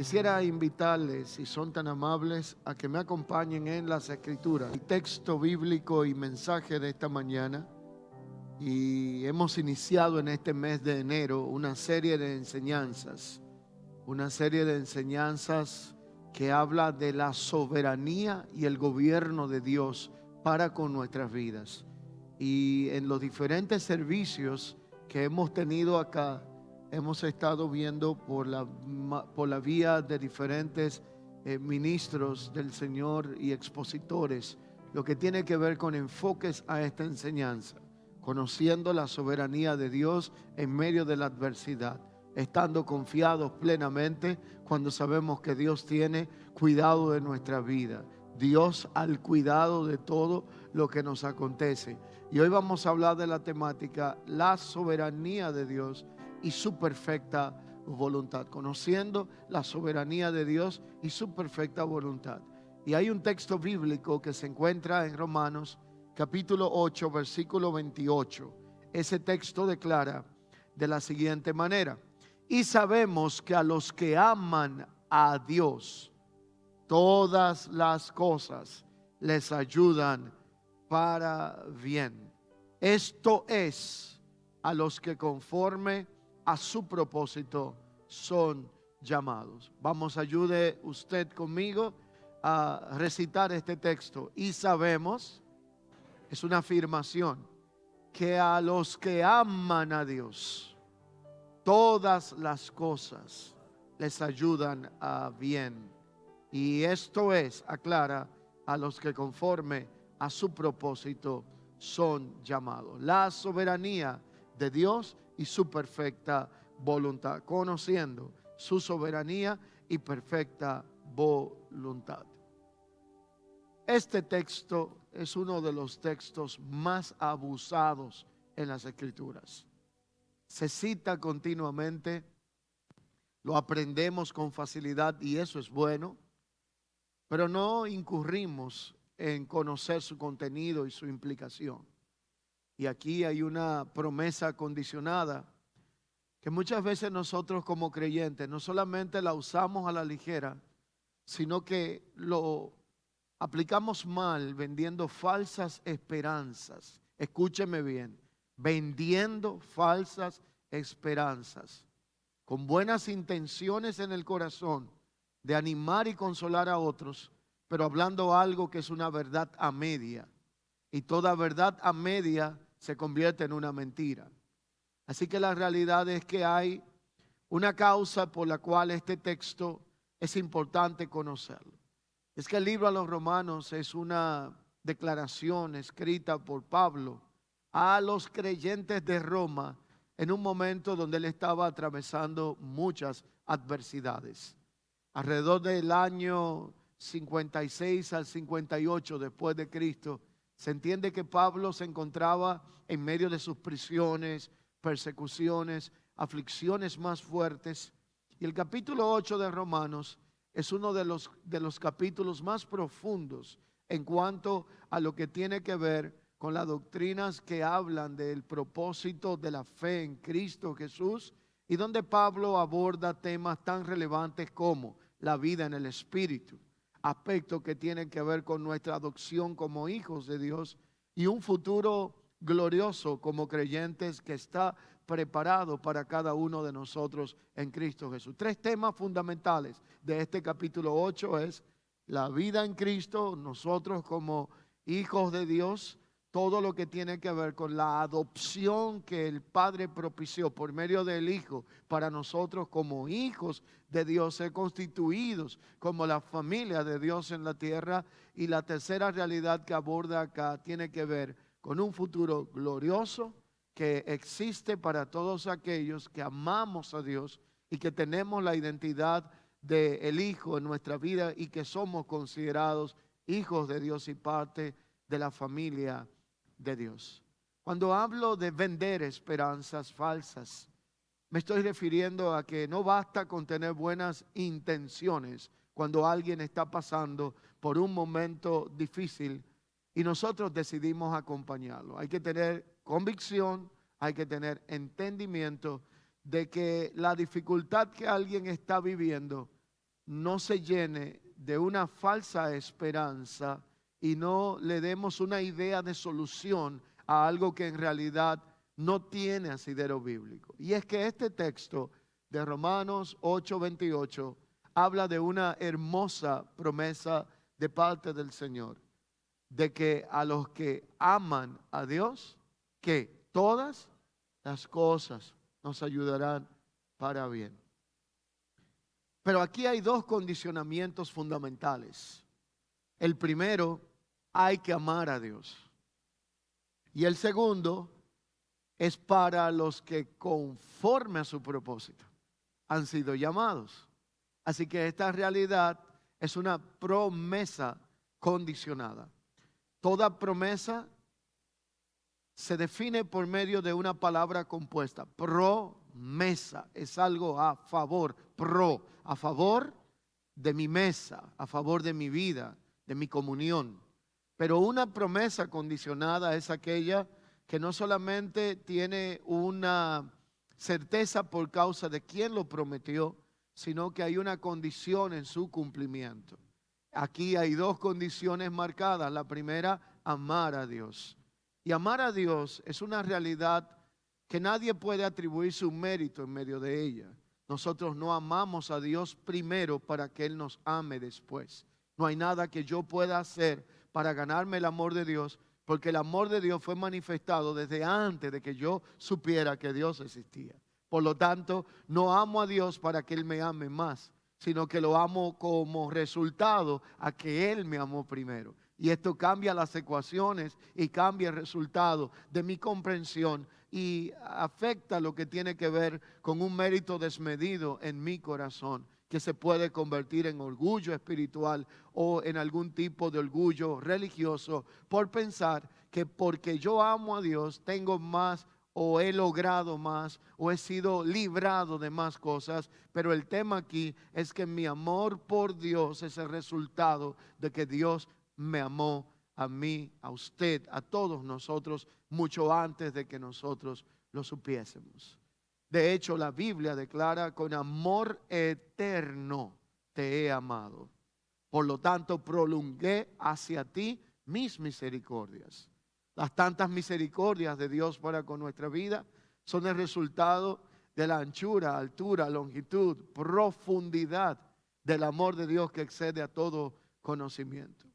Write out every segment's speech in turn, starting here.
Quisiera invitarles, si son tan amables, a que me acompañen en las Escrituras. El texto bíblico y mensaje de esta mañana. Y hemos iniciado en este mes de enero una serie de enseñanzas. Una serie de enseñanzas que habla de la soberanía y el gobierno de Dios para con nuestras vidas. Y en los diferentes servicios que hemos tenido acá, hemos estado viendo por la vía de diferentes ministros del Señor y expositores lo que tiene que ver con enfoques a esta enseñanza, conociendo la soberanía de Dios en medio de la adversidad, estando confiados plenamente cuando sabemos que Dios tiene cuidado de nuestra vida. Dios al cuidado de todo lo que nos acontece. Y hoy vamos a hablar de la temática, la soberanía de Dios y su perfecta voluntad. Conociendo la soberanía de Dios y su perfecta voluntad. Y hay un texto bíblico que se encuentra en Romanos capítulo 8, versículo 28. Ese texto declara de la siguiente manera: y sabemos que a los que aman a Dios, todas las cosas les ayudan para bien. Esto es, a los que conforme a su propósito son llamados. Vamos, ayude usted conmigo a recitar este texto. Y sabemos, es una afirmación, que a los que aman a Dios, todas las cosas les ayudan a bien. Y esto es, aclara, a los que conforme a su propósito son llamados. La soberanía de Dios y su perfecta voluntad. Conociendo su soberanía y perfecta voluntad. Este texto es uno de los textos más abusados en las Escrituras. Se cita continuamente, lo aprendemos con facilidad y eso es bueno, pero no incurrimos en conocer su contenido y su implicación. Y aquí hay una promesa condicionada que muchas veces nosotros como creyentes no solamente la usamos a la ligera, sino que lo aplicamos mal vendiendo falsas esperanzas. Escúcheme bien, vendiendo falsas esperanzas, con buenas intenciones en el corazón de animar y consolar a otros, pero hablando algo que es una verdad a media. Y toda verdad a media se convierte en una mentira. Así que la realidad es que hay una causa por la cual este texto es importante conocerlo. Es que el libro a los Romanos es una declaración escrita por Pablo a los creyentes de Roma en un momento donde él estaba atravesando muchas adversidades. Alrededor del año 56 al 58 después de Cristo, se entiende que Pablo se encontraba en medio de sus prisiones, persecuciones, aflicciones más fuertes. Y el capítulo 8 de Romanos es uno de los capítulos más profundos en cuanto a lo que tiene que ver con las doctrinas que hablan del propósito de la fe en Cristo Jesús, y donde Pablo aborda temas tan relevantes como la vida en el Espíritu, aspectos que tienen que ver con nuestra adopción como hijos de Dios y un futuro glorioso como creyentes que está preparado para cada uno de nosotros en Cristo Jesús. Tres temas fundamentales de este capítulo 8 es la vida en Cristo, nosotros como hijos de Dios, todo lo que tiene que ver con la adopción que el Padre propició por medio del Hijo para nosotros como hijos de Dios, ser constituidos como la familia de Dios en la tierra. Y la tercera realidad que aborda acá tiene que ver con un futuro glorioso que existe para todos aquellos que amamos a Dios y que tenemos la identidad del Hijo en nuestra vida y que somos considerados hijos de Dios y parte de la familia de Dios. Cuando hablo de vender esperanzas falsas, me estoy refiriendo a que no basta con tener buenas intenciones cuando alguien está pasando por un momento difícil y nosotros decidimos acompañarlo. Hay que tener convicción, hay que tener entendimiento de que la dificultad que alguien está viviendo no se llene de una falsa esperanza y no le demos una idea de solución a algo que en realidad no tiene asidero bíblico. Y es que este texto de Romanos 8:28 habla de una hermosa promesa de parte del Señor, de que a los que aman a Dios, que todas las cosas nos ayudarán para bien. Pero aquí hay dos condicionamientos fundamentales. El primero, hay que amar a Dios. Y el segundo es para los que conforme a su propósito han sido llamados. Así que esta realidad es una promesa condicionada. Toda promesa se define por medio de una palabra compuesta. Promesa es algo a favor. A favor de mi mesa, a favor de mi vida, de mi comunión. Pero una promesa condicionada es aquella que no solamente tiene una certeza por causa de quien lo prometió, sino que hay una condición en su cumplimiento. Aquí hay dos condiciones marcadas. La primera, amar a Dios. Y amar a Dios es una realidad que nadie puede atribuir su mérito en medio de ella. Nosotros no amamos a Dios primero para que Él nos ame después. No hay nada que yo pueda hacer para ganarme el amor de Dios, porque el amor de Dios fue manifestado desde antes de que yo supiera que Dios existía. Por lo tanto, no amo a Dios para que Él me ame más, sino que lo amo como resultado a que Él me amó primero. Y esto cambia las ecuaciones y cambia el resultado de mi comprensión y afecta lo que tiene que ver con un mérito desmedido en mi corazón, que se puede convertir en orgullo espiritual o en algún tipo de orgullo religioso por pensar que porque yo amo a Dios tengo más o he logrado más o he sido librado de más cosas. Pero el tema aquí es que mi amor por Dios es el resultado de que Dios me amó a mí, a usted, a todos nosotros, mucho antes de que nosotros lo supiésemos. De hecho, la Biblia declara: con amor eterno te he amado. Por lo tanto, prolongué hacia ti mis misericordias. Las tantas misericordias de Dios para con nuestra vida son el resultado de la anchura, altura, longitud, profundidad del amor de Dios que excede a todo conocimiento.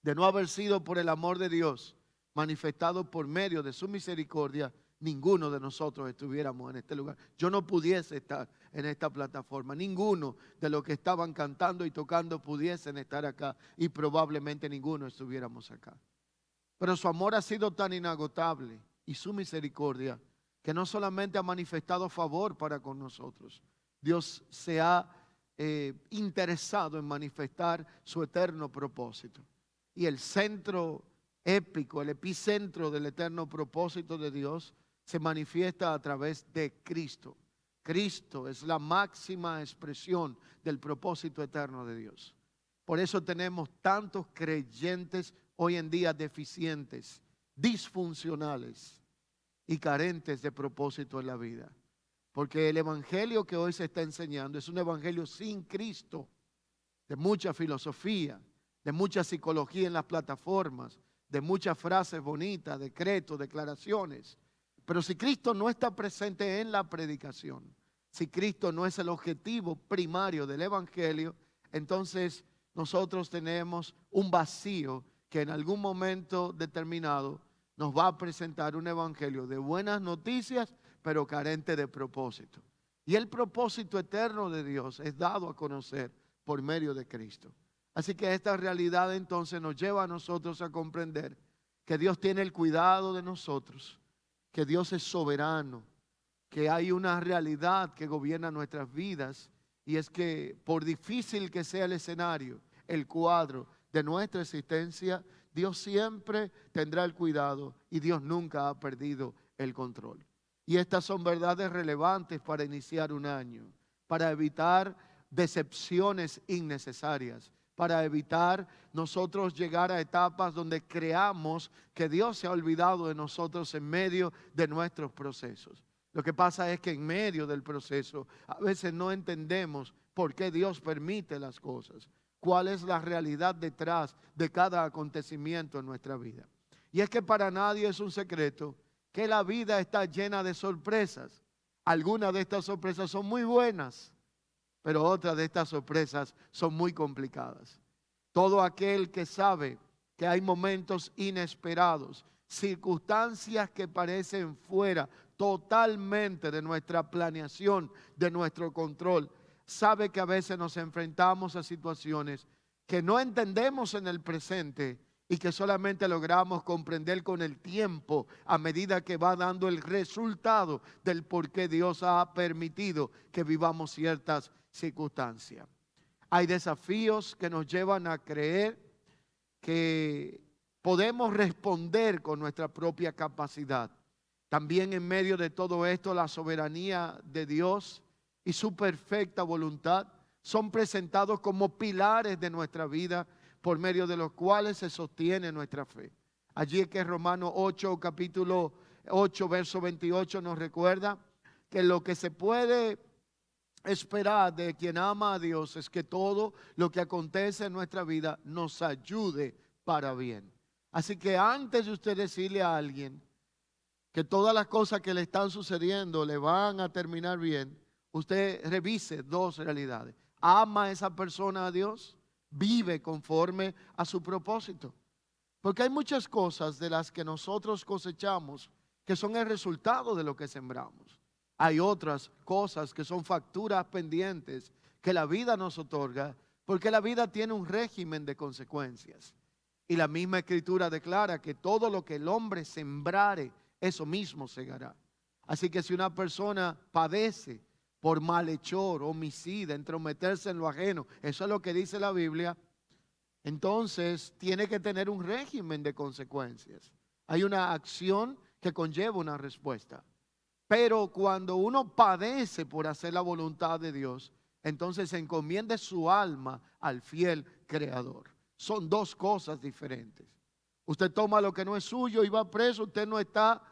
De no haber sido por el amor de Dios manifestado por medio de su misericordia, ninguno de nosotros estuviéramos en este lugar. Yo no pudiese estar en esta plataforma. Ninguno de los que estaban cantando y tocando pudiesen estar acá, y probablemente ninguno estuviéramos acá. Pero su amor ha sido tan inagotable y su misericordia que no solamente ha manifestado favor para con nosotros. Dios se ha interesado en manifestar su eterno propósito. Y el centro épico, el epicentro del eterno propósito de Dios se manifiesta a través de Cristo. Cristo es la máxima expresión del propósito eterno de Dios. Por eso tenemos tantos creyentes hoy en día deficientes, disfuncionales y carentes de propósito en la vida. Porque el evangelio que hoy se está enseñando es un evangelio sin Cristo, de mucha filosofía, de mucha psicología en las plataformas, de muchas frases bonitas, decretos, declaraciones. Pero si Cristo no está presente en la predicación, si Cristo no es el objetivo primario del evangelio, entonces nosotros tenemos un vacío que en algún momento determinado nos va a presentar un evangelio de buenas noticias, pero carente de propósito. Y el propósito eterno de Dios es dado a conocer por medio de Cristo. Así que esta realidad entonces nos lleva a nosotros a comprender que Dios tiene el cuidado de nosotros, que Dios es soberano, que hay una realidad que gobierna nuestras vidas, y es que por difícil que sea el escenario, el cuadro de nuestra existencia, Dios siempre tendrá el cuidado y Dios nunca ha perdido el control. Y estas son verdades relevantes para iniciar un año, para evitar decepciones innecesarias, para evitar nosotros llegar a etapas donde creamos que Dios se ha olvidado de nosotros en medio de nuestros procesos. Lo que pasa es que en medio del proceso a veces no entendemos por qué Dios permite las cosas, cuál es la realidad detrás de cada acontecimiento en nuestra vida. Y es que para nadie es un secreto que la vida está llena de sorpresas. Algunas de estas sorpresas son muy buenas, pero otras de estas sorpresas son muy complicadas. Todo aquel que sabe que hay momentos inesperados, circunstancias que parecen fuera totalmente de nuestra planeación, de nuestro control, sabe que a veces nos enfrentamos a situaciones que no entendemos en el presente y que solamente logramos comprender con el tiempo a medida que va dando el resultado del por qué Dios ha permitido que vivamos ciertas circunstancias. Hay desafíos que nos llevan a creer que podemos responder con nuestra propia capacidad. También en medio de todo esto, la soberanía de Dios y su perfecta voluntad son presentados como pilares de nuestra vida por medio de los cuales se sostiene nuestra fe. Allí es que Romanos 8, capítulo 8, verso 28 nos recuerda que lo que se puede esperar de quien ama a Dios es que todo lo que acontece en nuestra vida nos ayude para bien. Así que antes de usted decirle a alguien que todas las cosas que le están sucediendo le van a terminar bien, usted revise dos realidades. ¿Ama a esa persona a Dios? ¿Vive conforme a su propósito? Porque hay muchas cosas de las que nosotros cosechamos que son el resultado de lo que sembramos. Hay otras cosas que son facturas pendientes que la vida nos otorga, porque la vida tiene un régimen de consecuencias. Y la misma Escritura declara que todo lo que el hombre sembrare, eso mismo segará. Así que si una persona padece por malhechor, homicida, entrometerse en lo ajeno, eso es lo que dice la Biblia, entonces tiene que tener un régimen de consecuencias. Hay una acción que conlleva una respuesta. Pero cuando uno padece por hacer la voluntad de Dios, entonces se encomienda su alma al fiel Creador. Son dos cosas diferentes. Usted toma lo que no es suyo y va preso, usted no está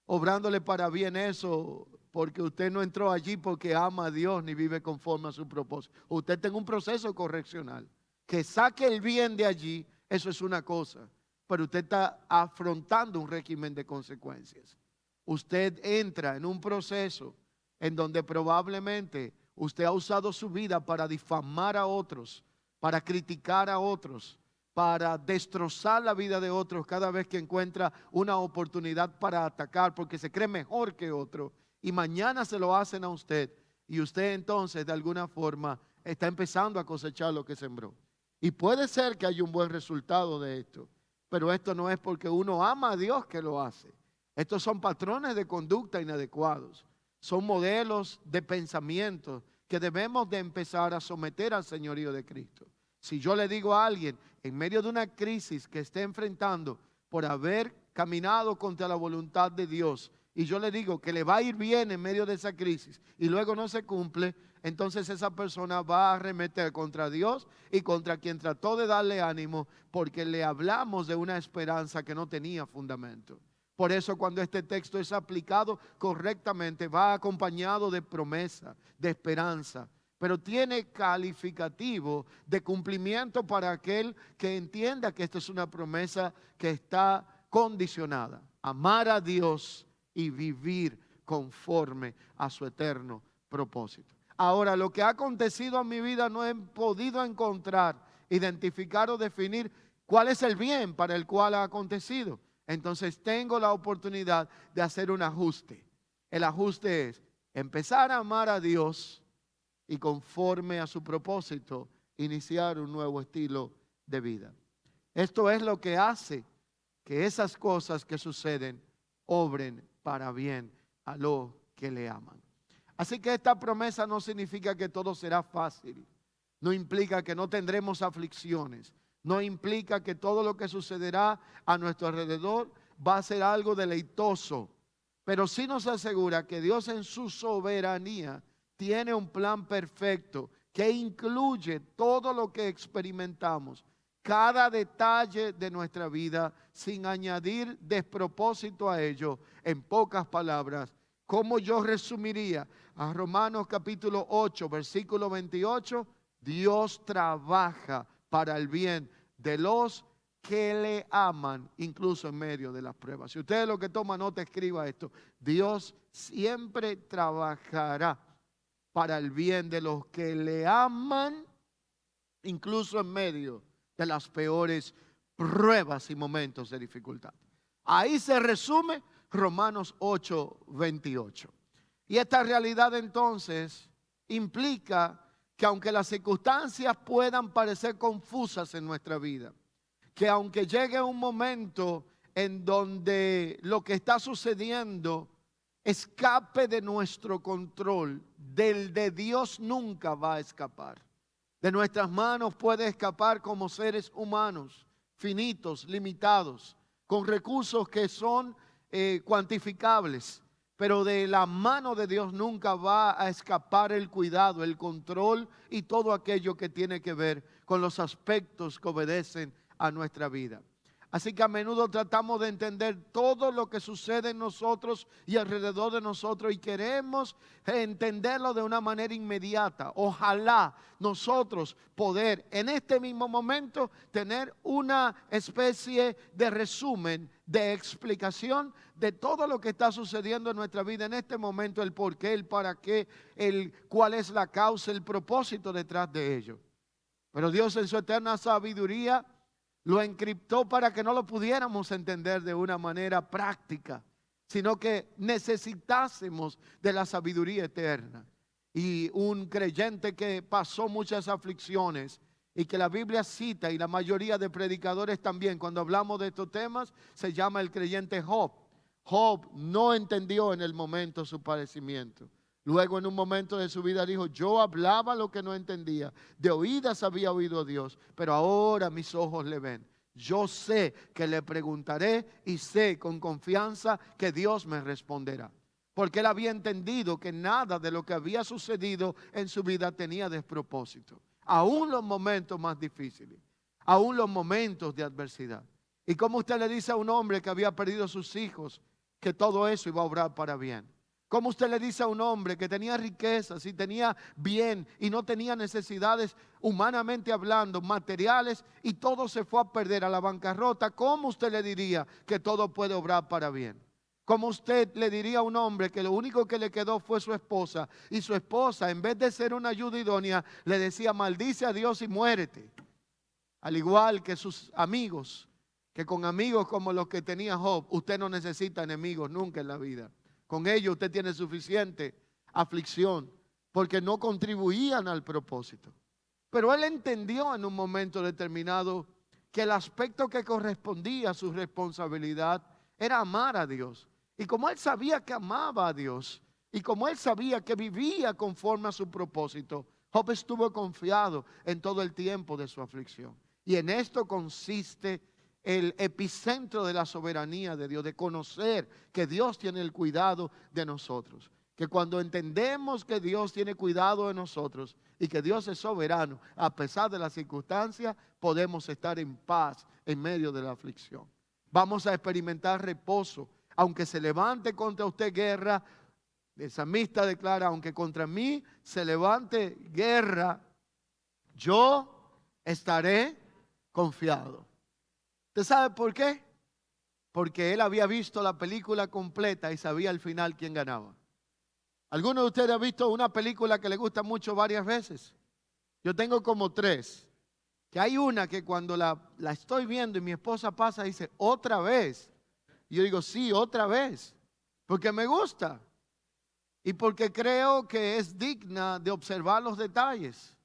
obrándole para bien eso, porque usted no entró allí porque ama a Dios ni vive conforme a su propósito. Usted tiene un proceso correccional. Que saque el bien de allí, eso es una cosa, pero usted está afrontando un régimen de consecuencias. Usted entra en un proceso en donde probablemente usted ha usado su vida para difamar a otros, para criticar a otros, para destrozar la vida de otros cada vez que encuentra una oportunidad para atacar porque se cree mejor que otro, y mañana se lo hacen a usted y usted entonces de alguna forma está empezando a cosechar lo que sembró. Y puede ser que haya un buen resultado de esto, pero esto no es porque uno ama a Dios que lo hace. Estos son patrones de conducta inadecuados. Son modelos de pensamiento que debemos de empezar a someter al señorío de Cristo. Si yo le digo a alguien en medio de una crisis que esté enfrentando por haber caminado contra la voluntad de Dios, y yo le digo que le va a ir bien en medio de esa crisis y luego no se cumple, entonces esa persona va a arremeter contra Dios y contra quien trató de darle ánimo, porque le hablamos de una esperanza que no tenía fundamento. Por eso cuando este texto es aplicado correctamente va acompañado de promesa, de esperanza, pero tiene calificativo de cumplimiento para aquel que entienda que esta es una promesa que está condicionada. Amar a Dios y vivir conforme a su eterno propósito. Ahora, lo que ha acontecido en mi vida no he podido encontrar, identificar o definir cuál es el bien para el cual ha acontecido. Entonces tengo la oportunidad de hacer un ajuste. El ajuste es empezar a amar a Dios y conforme a su propósito iniciar un nuevo estilo de vida. Esto es lo que hace que esas cosas que suceden obren para bien a los que le aman. Así que esta promesa no significa que todo será fácil. No implica que no tendremos aflicciones. No implica que todo lo que sucederá a nuestro alrededor va a ser algo deleitoso. Pero sí nos asegura que Dios en su soberanía tiene un plan perfecto que incluye todo lo que experimentamos, cada detalle de nuestra vida, sin añadir despropósito a ello. En pocas palabras, ¿cómo yo resumiría a Romanos capítulo 8, versículo 28? Dios trabaja para el bien de los que le aman, incluso en medio de las pruebas. Si usted es lo que toma nota, escriba esto. Dios siempre trabajará para el bien de los que le aman, incluso en medio de las peores pruebas y momentos de dificultad. Ahí se resume Romanos 8, 28. Y esta realidad entonces implica que aunque las circunstancias puedan parecer confusas en nuestra vida, que aunque llegue un momento en donde lo que está sucediendo escape de nuestro control, del de Dios nunca va a escapar. De nuestras manos puede escapar como seres humanos, finitos, limitados, con recursos que son cuantificables. Pero de la mano de Dios nunca va a escapar el cuidado, el control y todo aquello que tiene que ver con los aspectos que obedecen a nuestra vida. Así que a menudo tratamos de entender todo lo que sucede en nosotros y alrededor de nosotros y queremos entenderlo de una manera inmediata. Ojalá nosotros poder en este mismo momento tener una especie de resumen, de explicación de todo lo que está sucediendo en nuestra vida en este momento, el por qué, el para qué, cuál es la causa, el propósito detrás de ello. Pero Dios en su eterna sabiduría lo encriptó para que no lo pudiéramos entender de una manera práctica, sino que necesitásemos de la sabiduría eterna. Y un creyente que pasó muchas aflicciones y que la Biblia cita, y la mayoría de predicadores también, cuando hablamos de estos temas, se llama el creyente Job. Job no entendió en el momento su padecimiento. Luego en un momento de su vida dijo, yo hablaba lo que no entendía, de oídas había oído a Dios, pero ahora mis ojos le ven. Yo sé que le preguntaré y sé con confianza que Dios me responderá. Porque él había entendido que nada de lo que había sucedido en su vida tenía despropósito. Aún los momentos más difíciles, aún los momentos de adversidad. Y como usted le dice a un hombre que había perdido a sus hijos, que todo eso iba a obrar para bien. ¿Cómo usted le dice a un hombre que tenía riquezas y tenía bien y no tenía necesidades humanamente hablando, materiales, y todo se fue a perder a la bancarrota? ¿Cómo usted le diría que todo puede obrar para bien? ¿Cómo usted le diría a un hombre que lo único que le quedó fue su esposa, y su esposa, en vez de ser una ayuda idónea, le decía maldice a Dios y muérete? Al igual que sus amigos, que con amigos como los que tenía Job, usted no necesita enemigos nunca en la vida. Con ellos usted tiene suficiente aflicción porque no contribuían al propósito. Pero él entendió en un momento determinado que el aspecto que correspondía a su responsabilidad era amar a Dios. Y como él sabía que amaba a Dios y como él sabía que vivía conforme a su propósito, Job estuvo confiado en todo el tiempo de su aflicción. Y en esto consiste el epicentro de la soberanía de Dios, de conocer que Dios tiene el cuidado de nosotros. Que cuando entendemos que Dios tiene cuidado de nosotros y que Dios es soberano, a pesar de las circunstancias, podemos estar en paz en medio de la aflicción. Vamos a experimentar reposo, aunque se levante contra usted guerra. El salmista declara, aunque contra mí se levante guerra, yo estaré confiado. ¿Usted sabe por qué? Porque él había visto la película completa y sabía al final quién ganaba. ¿Alguno de ustedes ha visto una película que le gusta mucho varias veces? Yo tengo como 3. Que hay una que cuando la estoy viendo y mi esposa pasa y dice, ¿otra vez? Y yo digo, sí, otra vez. Porque me gusta. Y porque creo que es digna de observar los detalles.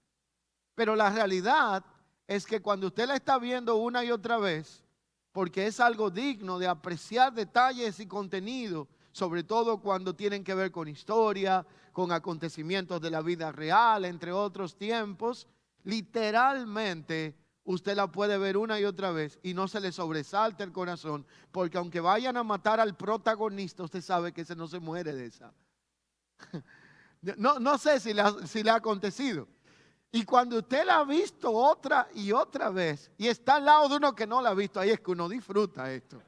Pero la realidad es que cuando usted la está viendo una y otra vez, porque es algo digno de apreciar detalles y contenido, sobre todo cuando tienen que ver con historia, con acontecimientos de la vida real, entre otros tiempos, literalmente usted la puede ver una y otra vez y no se le sobresalta el corazón, porque aunque vayan a matar al protagonista, usted sabe que ese no se muere de esa. No sé si le ha acontecido. Y cuando usted la ha visto otra y otra vez y está al lado de uno que no la ha visto, ahí es que uno disfruta esto.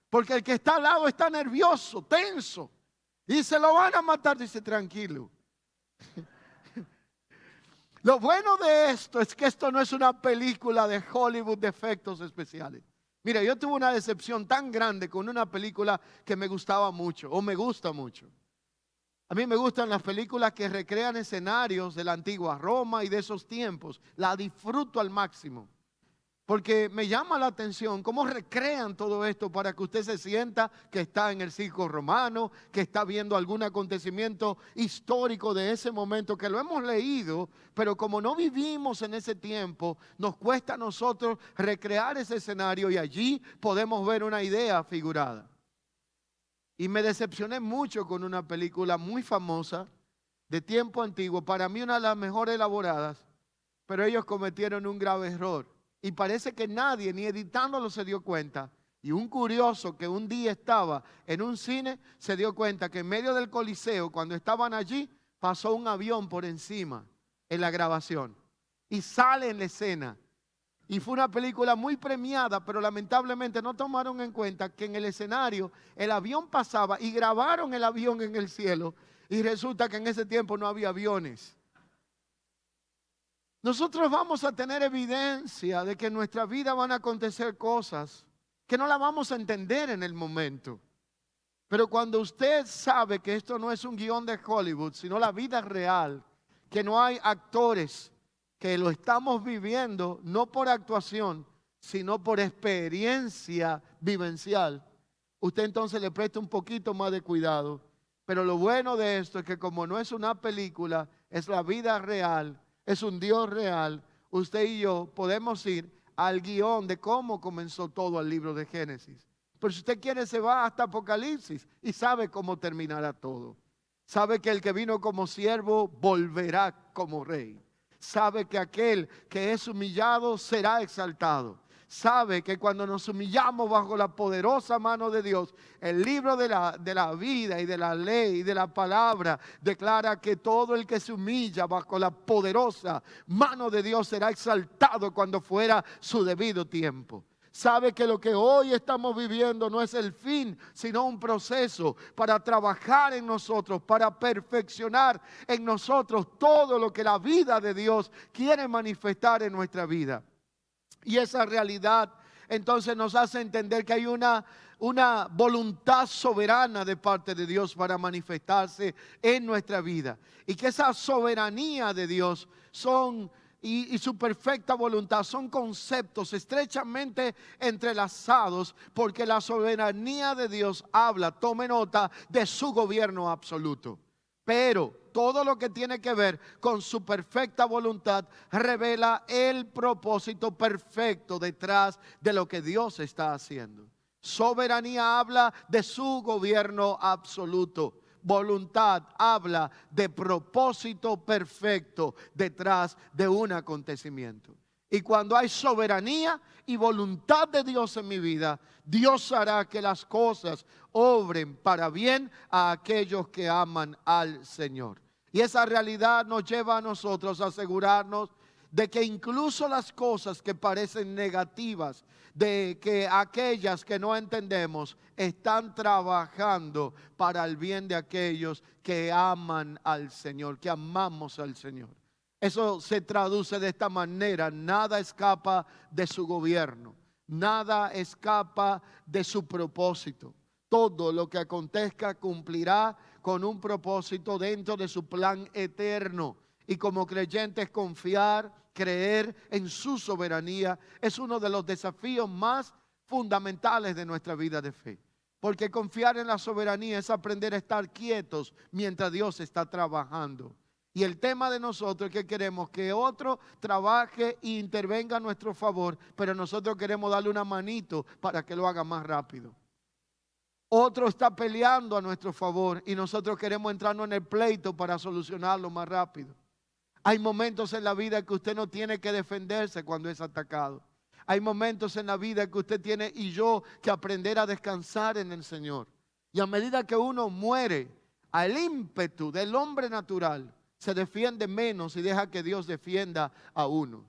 Porque el que está al lado está nervioso, tenso. Y se lo van a matar. Dice, tranquilo. Lo bueno de esto es que esto no es una película de Hollywood de efectos especiales. Mira, yo tuve una decepción tan grande con una película que me gustaba mucho, o me gusta mucho. A mí me gustan las películas que recrean escenarios de la antigua Roma y de esos tiempos. La disfruto al máximo. Porque me llama la atención cómo recrean todo esto para que usted se sienta que está en el circo romano, que está viendo algún acontecimiento histórico de ese momento, que lo hemos leído, pero como no vivimos en ese tiempo, nos cuesta a nosotros recrear ese escenario y allí podemos ver una idea figurada. Y me decepcioné mucho con una película muy famosa de tiempo antiguo, para mí una de las mejores elaboradas, pero ellos cometieron un grave error. Y parece que nadie, ni editándolo, se dio cuenta. Y un curioso que un día estaba en un cine, se dio cuenta que en medio del Coliseo, cuando estaban allí, pasó un avión por encima en la grabación. Y sale en la escena. Y fue una película muy premiada, pero lamentablemente no tomaron en cuenta que en el escenario el avión pasaba y grabaron el avión en el cielo. Y resulta que en ese tiempo no había aviones. Nosotros vamos a tener evidencia de que en nuestra vida van a acontecer cosas que no las vamos a entender en el momento. Pero cuando usted sabe que esto no es un guión de Hollywood, sino la vida real, que no hay actores, que lo estamos viviendo no por actuación, sino por experiencia vivencial, usted entonces le presta un poquito más de cuidado. Pero lo bueno de esto es que como no es una película, es la vida real, es un Dios real, usted y yo podemos ir al guión de cómo comenzó todo el libro de Génesis. Pero si usted quiere se va hasta Apocalipsis y sabe cómo terminará todo. Sabe que el que vino como siervo volverá como rey. Sabe que aquel que es humillado será exaltado. Sabe que cuando nos humillamos bajo la poderosa mano de Dios, el libro de la vida y de la ley y de la palabra declara que todo el que se humilla bajo la poderosa mano de Dios será exaltado cuando fuera su debido tiempo. Sabe que lo que hoy estamos viviendo no es el fin, sino un proceso para trabajar en nosotros, para perfeccionar en nosotros todo lo que la vida de Dios quiere manifestar en nuestra vida. Y esa realidad entonces nos hace entender que hay una voluntad soberana de parte de Dios para manifestarse en nuestra vida. Y que esa soberanía de Dios y su perfecta voluntad son conceptos estrechamente entrelazados, porque la soberanía de Dios habla, tome nota, de su gobierno absoluto. Pero todo lo que tiene que ver con su perfecta voluntad revela el propósito perfecto detrás de lo que Dios está haciendo. Soberanía habla de su gobierno absoluto. Voluntad habla de propósito perfecto detrás de un acontecimiento. Y cuando hay soberanía y voluntad de Dios en mi vida, Dios hará que las cosas obren para bien a aquellos que aman al Señor. Y esa realidad nos lleva a nosotros a asegurarnos de que incluso las cosas que parecen negativas, de que aquellas que no entendemos, están trabajando para el bien de aquellos que aman al Señor, que amamos al Señor. Eso se traduce de esta manera: nada escapa de su gobierno, nada escapa de su propósito. Todo lo que acontezca cumplirá con un propósito dentro de su plan eterno. Y como creyentes, confiar, creer en su soberanía es uno de los desafíos más fundamentales de nuestra vida de fe. Porque confiar en la soberanía es aprender a estar quietos mientras Dios está trabajando. Y el tema de nosotros es que queremos que otro trabaje e intervenga a nuestro favor, pero nosotros queremos darle una manito para que lo haga más rápido. Otro está peleando a nuestro favor y nosotros queremos entrarnos en el pleito para solucionarlo más rápido. Hay momentos en la vida que usted no tiene que defenderse cuando es atacado. Hay momentos en la vida que usted tiene y yo que aprender a descansar en el Señor. Y a medida que uno muere al ímpetu del hombre natural, se defiende menos y deja que Dios defienda a uno.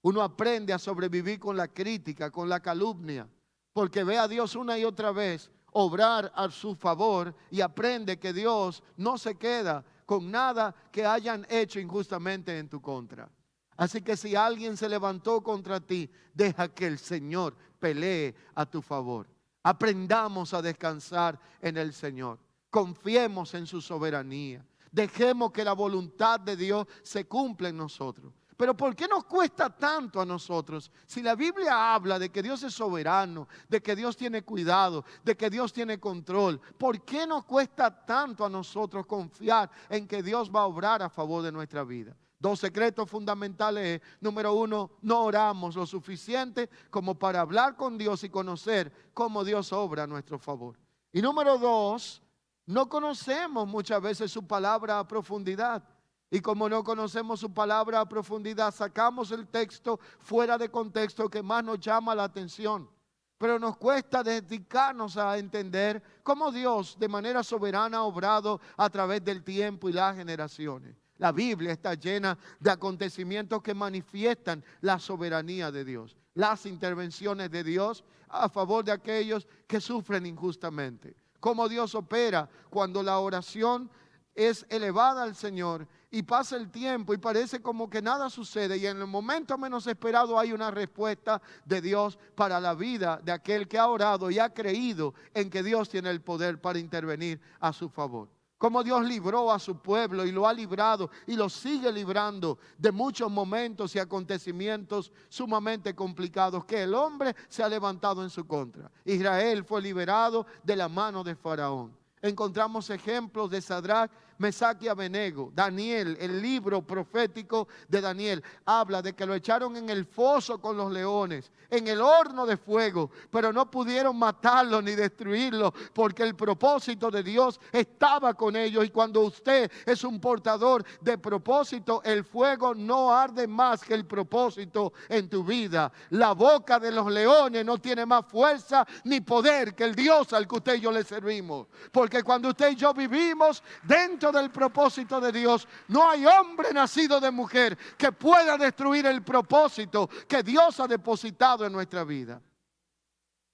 Uno aprende a sobrevivir con la crítica, con la calumnia, porque ve a Dios una y otra vez obrar a su favor y aprende que Dios no se queda con nada que hayan hecho injustamente en tu contra. Así que si alguien se levantó contra ti, deja que el Señor pelee a tu favor. Aprendamos a descansar en el Señor. Confiemos en su soberanía. Dejemos que la voluntad de Dios se cumpla en nosotros. Pero ¿por qué nos cuesta tanto a nosotros? Si la Biblia habla de que Dios es soberano, de que Dios tiene cuidado, de que Dios tiene control, ¿por qué nos cuesta tanto a nosotros confiar en que Dios va a obrar a favor de nuestra vida? Dos secretos fundamentales. Número uno, no oramos lo suficiente como para hablar con Dios y conocer cómo Dios obra a nuestro favor. Y número dos, no conocemos muchas veces su palabra a profundidad. Y como no conocemos su palabra a profundidad, sacamos el texto fuera de contexto que más nos llama la atención. Pero nos cuesta dedicarnos a entender cómo Dios de manera soberana ha obrado a través del tiempo y las generaciones. La Biblia está llena de acontecimientos que manifiestan la soberanía de Dios, las intervenciones de Dios a favor de aquellos que sufren injustamente. Cómo Dios opera cuando la oración es elevada al Señor y pasa el tiempo y parece como que nada sucede, y en el momento menos esperado hay una respuesta de Dios para la vida de aquel que ha orado y ha creído en que Dios tiene el poder para intervenir a su favor. Como Dios libró a su pueblo y lo ha librado y lo sigue librando de muchos momentos y acontecimientos sumamente complicados que el hombre se ha levantado en su contra. Israel fue liberado de la mano de Faraón. Encontramos ejemplos de Sadrach, Mesach y Abednego. Daniel, el libro profético de Daniel, habla de que lo echaron en el foso con los leones, en el horno de fuego, pero no pudieron matarlo ni destruirlo, porque el propósito de Dios estaba con ellos. Y cuando usted es un portador de propósito, el fuego no arde más que el propósito en tu vida. La boca de los leones no tiene más fuerza ni poder que el Dios al que usted y yo le servimos. Porque cuando usted y yo vivimos dentro del propósito de Dios, no hay hombre nacido de mujer que pueda destruir el propósito que Dios ha depositado en nuestra vida.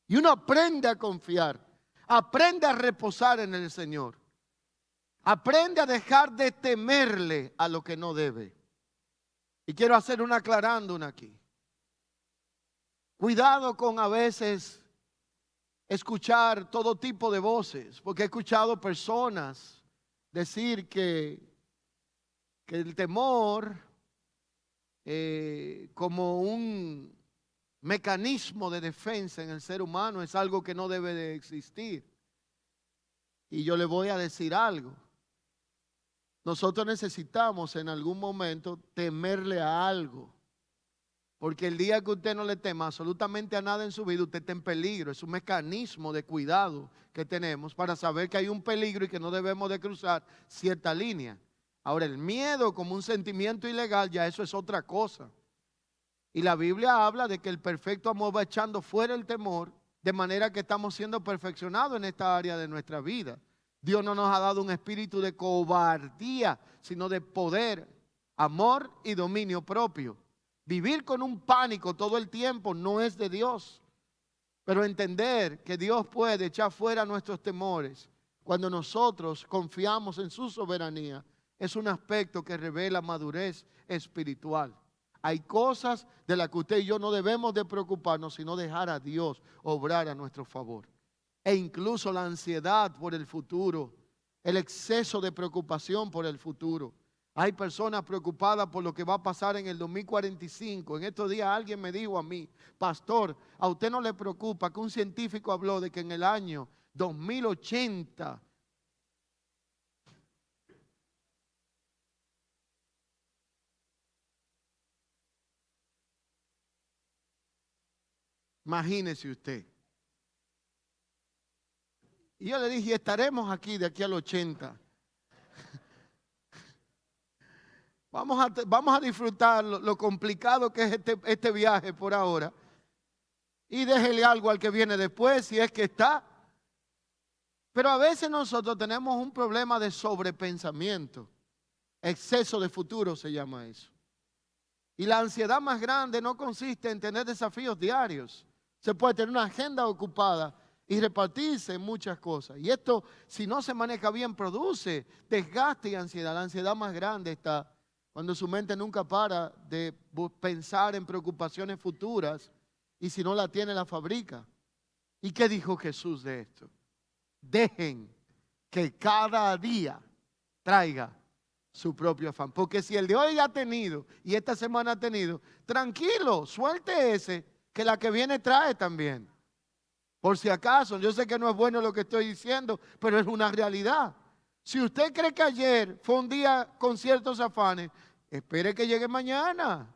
Y uno aprende a confiar, aprende a reposar en el Señor, aprende a dejar de temerle a lo que no debe. Y quiero hacer una aclarando aquí. Cuidado con a veces escuchar todo tipo de voces, porque he escuchado personas decir que el temor como un mecanismo de defensa en el ser humano es algo que no debe de existir. Y yo le voy a decir algo. Nosotros necesitamos en algún momento temerle a algo. Porque el día que usted no le tema absolutamente a nada en su vida, usted está en peligro. Es un mecanismo de cuidado que tenemos para saber que hay un peligro y que no debemos de cruzar cierta línea. Ahora, el miedo como un sentimiento ilegal, ya eso es otra cosa. Y la Biblia habla de que el perfecto amor va echando fuera el temor, de manera que estamos siendo perfeccionados en esta área de nuestra vida. Dios no nos ha dado un espíritu de cobardía, sino de poder, amor y dominio propio. Vivir con un pánico todo el tiempo no es de Dios. Pero entender que Dios puede echar fuera nuestros temores cuando nosotros confiamos en su soberanía es un aspecto que revela madurez espiritual. Hay cosas de las que usted y yo no debemos de preocuparnos, sino dejar a Dios obrar a nuestro favor. E incluso la ansiedad por el futuro, el exceso de preocupación por el futuro. Hay personas preocupadas por lo que va a pasar en el 2045. En estos días alguien me dijo a mí: pastor, ¿a usted no le preocupa que un científico habló de que en el año 2080 imagínese usted? Y yo le dije: estaremos aquí de aquí al 80. Vamos a disfrutar lo complicado que es este viaje por ahora. Y déjele algo al que viene después, si es que está. Pero a veces nosotros tenemos un problema de sobrepensamiento. Exceso de futuro se llama eso. Y la ansiedad más grande no consiste en tener desafíos diarios. Se puede tener una agenda ocupada y repartirse en muchas cosas. Y esto, si no se maneja bien, produce desgaste y ansiedad. La ansiedad más grande está cuando su mente nunca para de pensar en preocupaciones futuras y si no la tiene, la fabrica. ¿Y qué dijo Jesús de esto? Dejen que cada día traiga su propio afán. Porque si el de hoy ha tenido y esta semana ha tenido, tranquilo, suelte ese, que la que viene trae también. Por si acaso, yo sé que no es bueno lo que estoy diciendo, pero es una realidad. Si usted cree que ayer fue un día con ciertos afanes, espere que llegue mañana.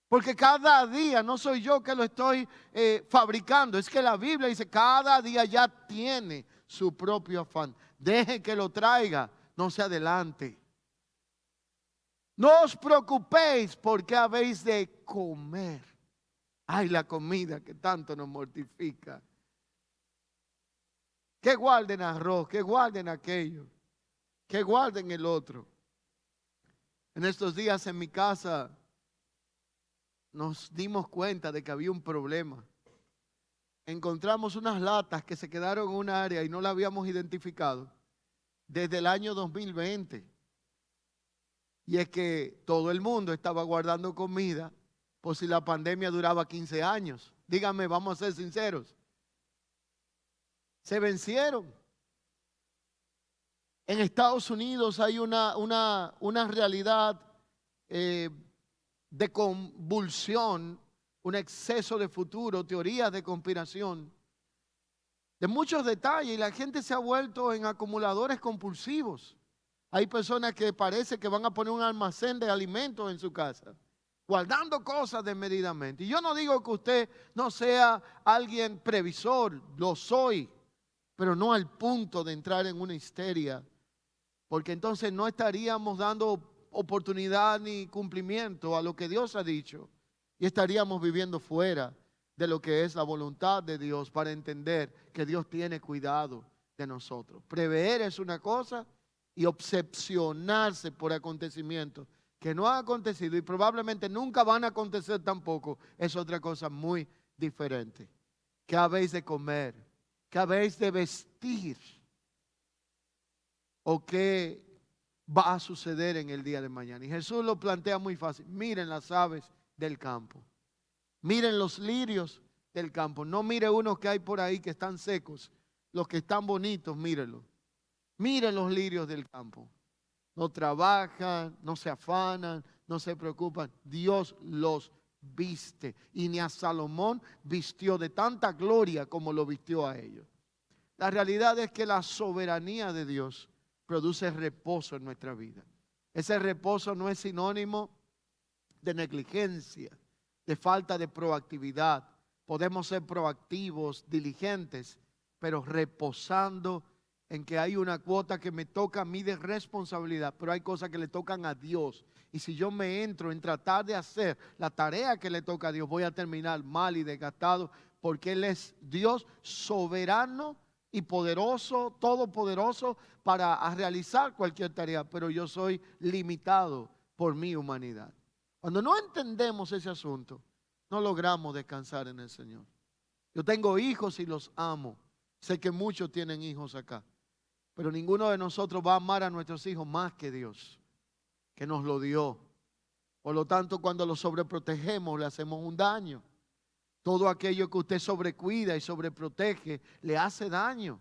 Porque cada día, no soy yo que lo estoy fabricando, es que la Biblia dice, cada día ya tiene su propio afán. Deje que lo traiga, no se adelante. No os preocupéis porque habéis de comer. Ay, la comida que tanto nos mortifica. Que guarden arroz, que guarden aquello, que guarden el otro. En estos días en mi casa nos dimos cuenta de que había un problema. Encontramos unas latas que se quedaron en una área y no la habíamos identificado desde el año 2020. Y es que todo el mundo estaba guardando comida por si la pandemia duraba 15 años. Díganme, vamos a ser sinceros. Se vencieron. En Estados Unidos hay una realidad de convulsión, un exceso de futuro, teorías de conspiración, de muchos detalles, y la gente se ha vuelto en acumuladores compulsivos. Hay personas que parece que van a poner un almacén de alimentos en su casa, guardando cosas desmedidamente. Y yo no digo que usted no sea alguien previsor, lo soy, pero no al punto de entrar en una histeria, porque entonces no estaríamos dando oportunidad ni cumplimiento a lo que Dios ha dicho y estaríamos viviendo fuera de lo que es la voluntad de Dios para entender que Dios tiene cuidado de nosotros. Prever es una cosa y obsesionarse por acontecimientos que no han acontecido y probablemente nunca van a acontecer tampoco es otra cosa muy diferente. ¿Qué habéis de comer? ¿Qué habéis de vestir? ¿O qué va a suceder en el día de mañana? Y Jesús lo plantea muy fácil. Miren las aves del campo. Miren los lirios del campo. No mire unos que hay por ahí que están secos. Los que están bonitos, mírenlos. Miren los lirios del campo. No trabajan, no se afanan, no se preocupan. Dios los viste. Y ni a Salomón vistió de tanta gloria como lo vistió a ellos. La realidad es que la soberanía de Dios produce reposo en nuestra vida. Ese reposo no es sinónimo de negligencia, de falta de proactividad. Podemos ser proactivos, diligentes, pero reposando en que hay una cuota que me toca a mí de responsabilidad, pero hay cosas que le tocan a Dios. Y si yo me entro en tratar de hacer la tarea que le toca a Dios, voy a terminar mal y desgastado, porque Él es Dios soberano y poderoso, todopoderoso para realizar cualquier tarea, pero yo soy limitado por mi humanidad. Cuando no entendemos ese asunto, no logramos descansar en el Señor. Yo tengo hijos y los amo. Sé que muchos tienen hijos acá, pero ninguno de nosotros va a amar a nuestros hijos más que Dios, que nos lo dio. Por lo tanto, cuando los sobreprotegemos, le hacemos un daño. Todo aquello que usted sobrecuida y sobreprotege le hace daño.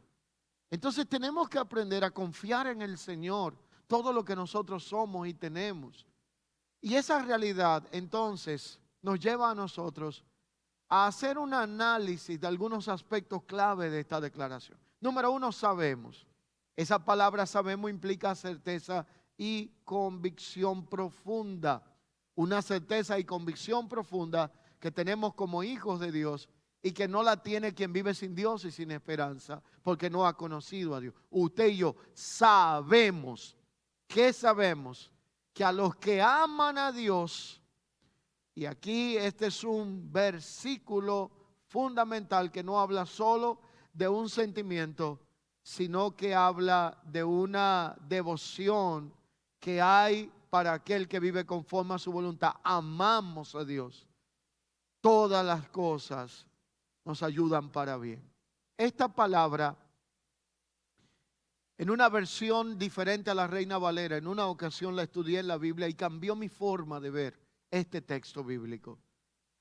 Entonces tenemos que aprender a confiar en el Señor, todo lo que nosotros somos y tenemos. Y esa realidad entonces nos lleva a nosotros a hacer un análisis de algunos aspectos clave de esta declaración. Número uno, sabemos. Esa palabra sabemos implica certeza y convicción profunda. Una certeza y convicción profunda que tenemos como hijos de Dios y que no la tiene quien vive sin Dios y sin esperanza porque no ha conocido a Dios. Usted y yo sabemos, ¿qué sabemos? Que a los que aman a Dios, y aquí este es un versículo fundamental que no habla solo de un sentimiento, sino que habla de una devoción que hay para aquel que vive conforme a su voluntad. Amamos a Dios. Todas las cosas nos ayudan para bien. esta palabra en una versión diferente a la Reina Valera. En una ocasión la estudié en la Biblia y cambió mi forma de ver este texto bíblico.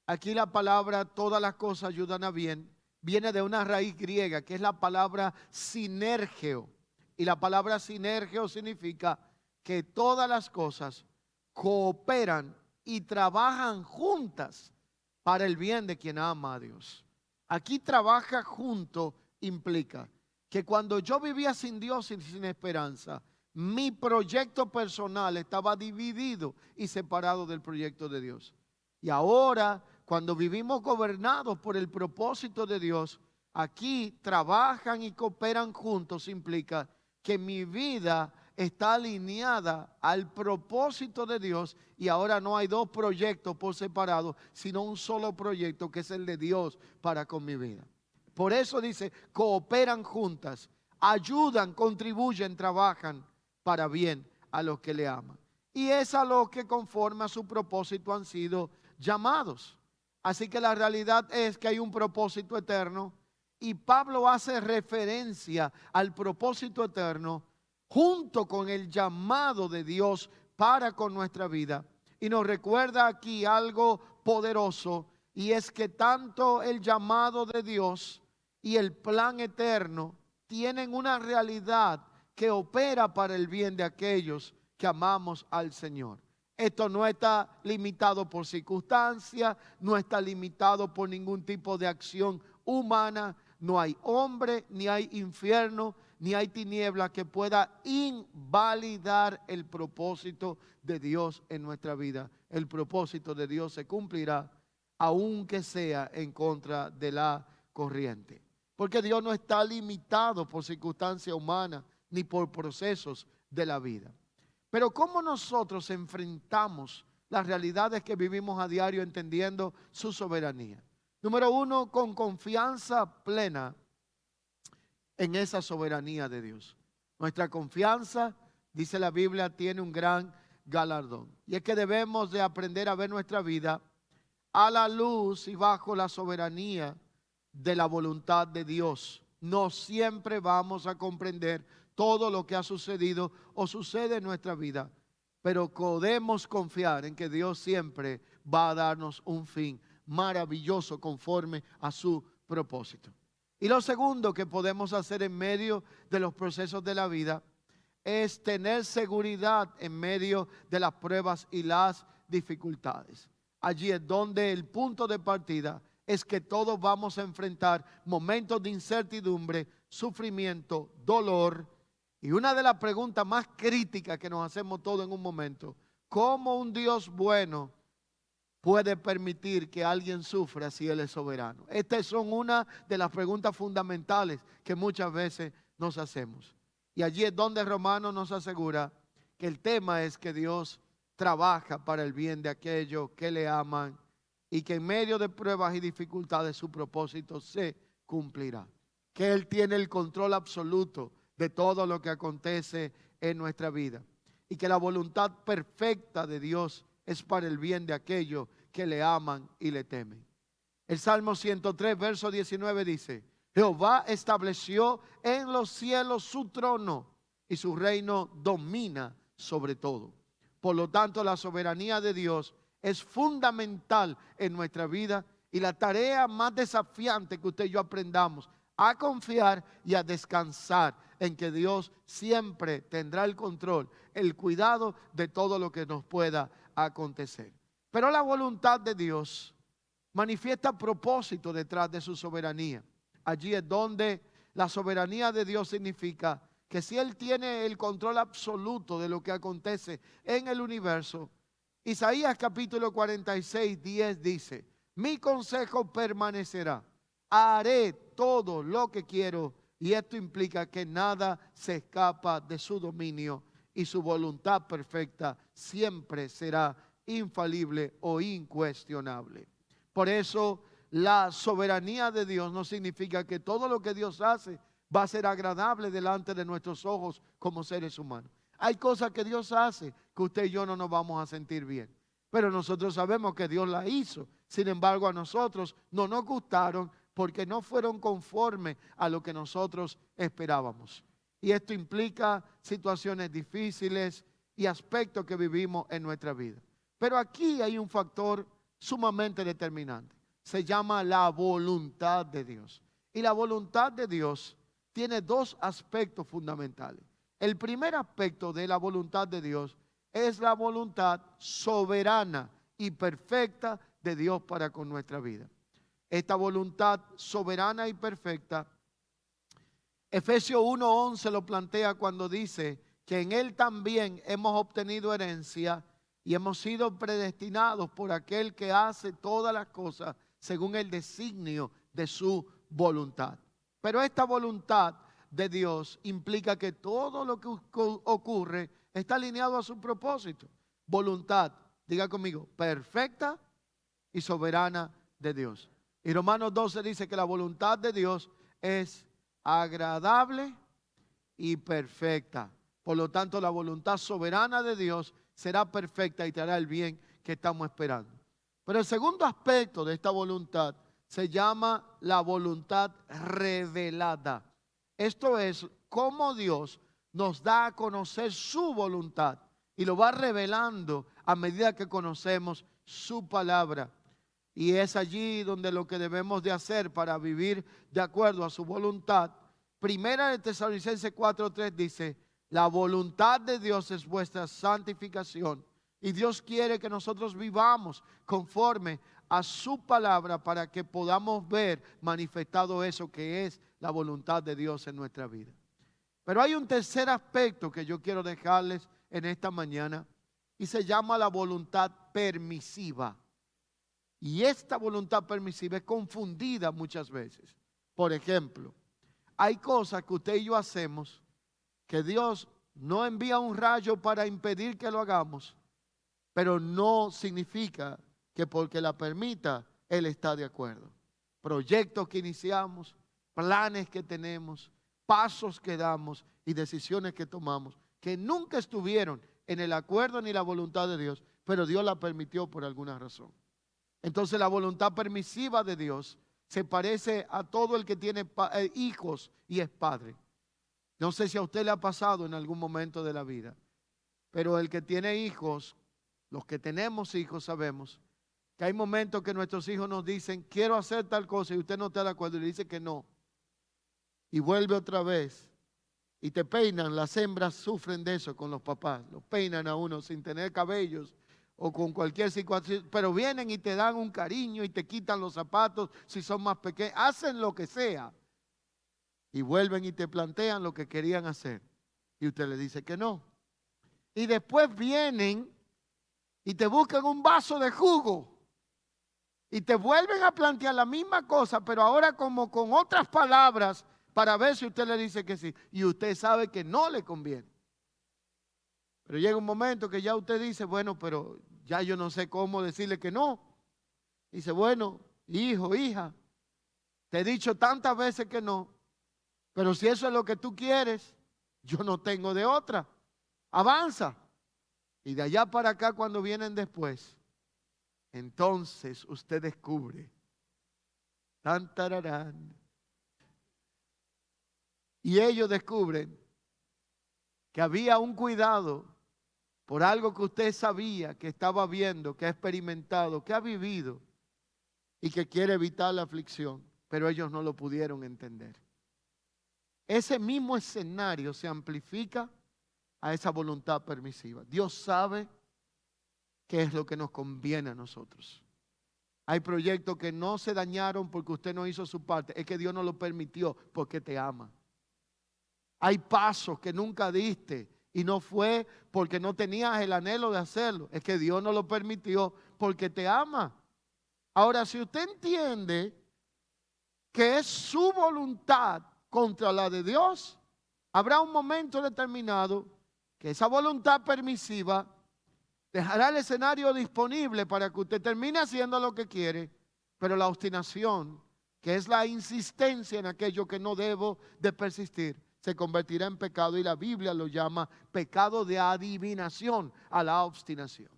Aquí la palabra todas las cosas ayudan a bien viene de una raíz griega que es la palabra sinergeo. Y la palabra sinergeo significa que todas las cosas cooperan y trabajan juntas para el bien de quien ama a Dios. Aquí trabaja junto implica que cuando yo vivía sin Dios y sin esperanza, mi proyecto personal estaba dividido y separado del proyecto de Dios. Y ahora, cuando vivimos gobernados por el propósito de Dios, aquí trabajan y cooperan juntos implica que mi vida está alineada al propósito de Dios y ahora no hay dos proyectos por separado, sino un solo proyecto que es el de Dios para con mi vida. Por eso dice, cooperan juntas, ayudan, contribuyen, trabajan para bien a los que le aman. Y es a los que conforme a su propósito han sido llamados. Así que la realidad es que hay un propósito eterno y Pablo hace referencia al propósito eterno junto con el llamado de Dios para con nuestra vida. Y nos recuerda aquí algo poderoso, y es que tanto el llamado de Dios y el plan eterno tienen una realidad que opera para el bien de aquellos que amamos al Señor. Esto no está limitado por circunstancias, no está limitado por ningún tipo de acción humana. No hay hombre, ni hay infierno, ni hay tiniebla que pueda invalidar el propósito de Dios en nuestra vida. El propósito de Dios se cumplirá aunque sea en contra de la corriente. Porque Dios no está limitado por circunstancias humanas ni por procesos de la vida. Pero ¿cómo nosotros enfrentamos las realidades que vivimos a diario entendiendo su soberanía? Número uno, con confianza plena en esa soberanía de Dios. Nuestra confianza, dice la Biblia, tiene un gran galardón. Y es que debemos de aprender a ver nuestra vida a la luz y bajo la soberanía de la voluntad de Dios. No siempre vamos a comprender todo lo que ha sucedido o sucede en nuestra vida, pero podemos confiar en que Dios siempre va a darnos un fin maravilloso conforme a su propósito. Y lo segundo que podemos hacer en medio de los procesos de la vida es tener seguridad en medio de las pruebas y las dificultades. Allí es donde el punto de partida es que todos vamos a enfrentar momentos de incertidumbre, sufrimiento, dolor. Y una de las preguntas más críticas que nos hacemos todos en un momento, ¿cómo un Dios bueno puede permitir que alguien sufra si Él es soberano? Estas son una de las preguntas fundamentales que muchas veces nos hacemos. Y allí es donde Romanos nos asegura que el tema es que Dios trabaja para el bien de aquellos que le aman y que en medio de pruebas y dificultades su propósito se cumplirá. Que Él tiene el control absoluto de todo lo que acontece en nuestra vida y que la voluntad perfecta de Dios es para el bien de aquellos que le aman y le temen. El Salmo 103, verso 19 dice, Jehová estableció en los cielos su trono y su reino domina sobre todo. Por lo tanto, la soberanía de Dios es fundamental en nuestra vida y la tarea más desafiante que usted y yo aprendamos a confiar y a descansar en que Dios siempre tendrá el control, el cuidado de todo lo que nos pueda acontecer. Pero la voluntad de Dios manifiesta propósito detrás de su soberanía. Allí es donde la soberanía de Dios significa que si Él tiene el control absoluto de lo que acontece en el universo, Isaías capítulo 46, 10 dice, mi consejo permanecerá, haré todo lo que quiero, y esto implica que nada se escapa de su dominio y su voluntad perfecta siempre será infalible o incuestionable. Por eso la soberanía de Dios no significa que todo lo que Dios hace va a ser agradable delante de nuestros ojos como seres humanos. Hay cosas que Dios hace que usted y yo no nos vamos a sentir bien, pero nosotros sabemos que Dios la hizo. Sin embargo, a nosotros no nos gustaron, porque no fueron conformes a lo que nosotros esperábamos. Y esto implica situaciones difíciles y aspectos que vivimos en nuestra vida. Pero aquí hay un factor sumamente determinante. Se llama la voluntad de Dios. Y la voluntad de Dios tiene dos aspectos fundamentales. El primer aspecto de la voluntad de Dios es la voluntad soberana y perfecta de Dios para con nuestra vida. Esta voluntad soberana y perfecta, Efesios 1:11 lo plantea cuando dice que en Él también hemos obtenido herencia y hemos sido predestinados por aquel que hace todas las cosas según el designio de su voluntad. Pero esta voluntad de Dios implica que todo lo que ocurre está alineado a su propósito. Voluntad, diga conmigo, perfecta y soberana de Dios. Y Romanos 12 dice que la voluntad de Dios es agradable y perfecta. Por lo tanto, la voluntad soberana de Dios será perfecta y te hará el bien que estamos esperando. Pero el segundo aspecto de esta voluntad se llama la voluntad revelada. Esto es cómo Dios nos da a conocer su voluntad y lo va revelando a medida que conocemos su palabra. Y es allí donde lo que debemos de hacer para vivir de acuerdo a su voluntad. Primera de Tesalonicenses 4:3 dice, la voluntad de Dios es vuestra santificación. Y Dios quiere que nosotros vivamos conforme a su palabra para que podamos ver manifestado eso que es la voluntad de Dios en nuestra vida. Pero hay un tercer aspecto que yo quiero dejarles en esta mañana y se llama la voluntad permisiva. Y esta voluntad permisiva es confundida muchas veces. Por ejemplo, hay cosas que usted y yo hacemos que Dios no envía un rayo para impedir que lo hagamos, pero no significa que porque la permita, Él está de acuerdo. Proyectos que iniciamos, planes que tenemos, pasos que damos y decisiones que tomamos, que nunca estuvieron en el acuerdo ni la voluntad de Dios, pero Dios la permitió por alguna razón. Entonces la voluntad permisiva de Dios se parece a todo el que tiene hijos y es padre. No sé si a usted le ha pasado en algún momento de la vida, pero el que tiene hijos, los que tenemos hijos sabemos que hay momentos que nuestros hijos nos dicen, quiero hacer tal cosa y usted no está de acuerdo y le dice que no. Y vuelve otra vez y te peinan, las hembras sufren de eso con los papás, los peinan a uno sin tener cabellos o con cualquier situación, pero vienen y te dan un cariño y te quitan los zapatos si son más pequeños, hacen lo que sea y vuelven y te plantean lo que querían hacer y usted le dice que no. Y después vienen y te buscan un vaso de jugo y te vuelven a plantear la misma cosa, pero ahora como con otras palabras para ver si usted le dice que sí y usted sabe que no le conviene. Pero llega un momento que ya usted dice, bueno, pero ya yo no sé cómo decirle que no. Dice, bueno, hijo, hija, te he dicho tantas veces que no, pero si eso es lo que tú quieres, yo no tengo de otra. Avanza. Y de allá para acá cuando vienen después, entonces usted descubre, tan tararán, y ellos descubren que había un cuidado por algo que usted sabía, que estaba viendo, que ha experimentado, que ha vivido y que quiere evitar la aflicción, pero ellos no lo pudieron entender. Ese mismo escenario se amplifica a esa voluntad permisiva. Dios sabe qué es lo que nos conviene a nosotros. Hay proyectos que no se dañaron porque usted no hizo su parte, es que Dios no lo permitió porque te ama. Hay pasos que nunca diste y no fue porque no tenías el anhelo de hacerlo, es que Dios no lo permitió porque te ama. Ahora, si usted entiende que es su voluntad contra la de Dios, habrá un momento determinado que esa voluntad permisiva dejará el escenario disponible para que usted termine haciendo lo que quiere, pero la obstinación, que es la insistencia en aquello que no debo de persistir, se convertirá en pecado y la Biblia lo llama pecado de adivinación a la obstinación.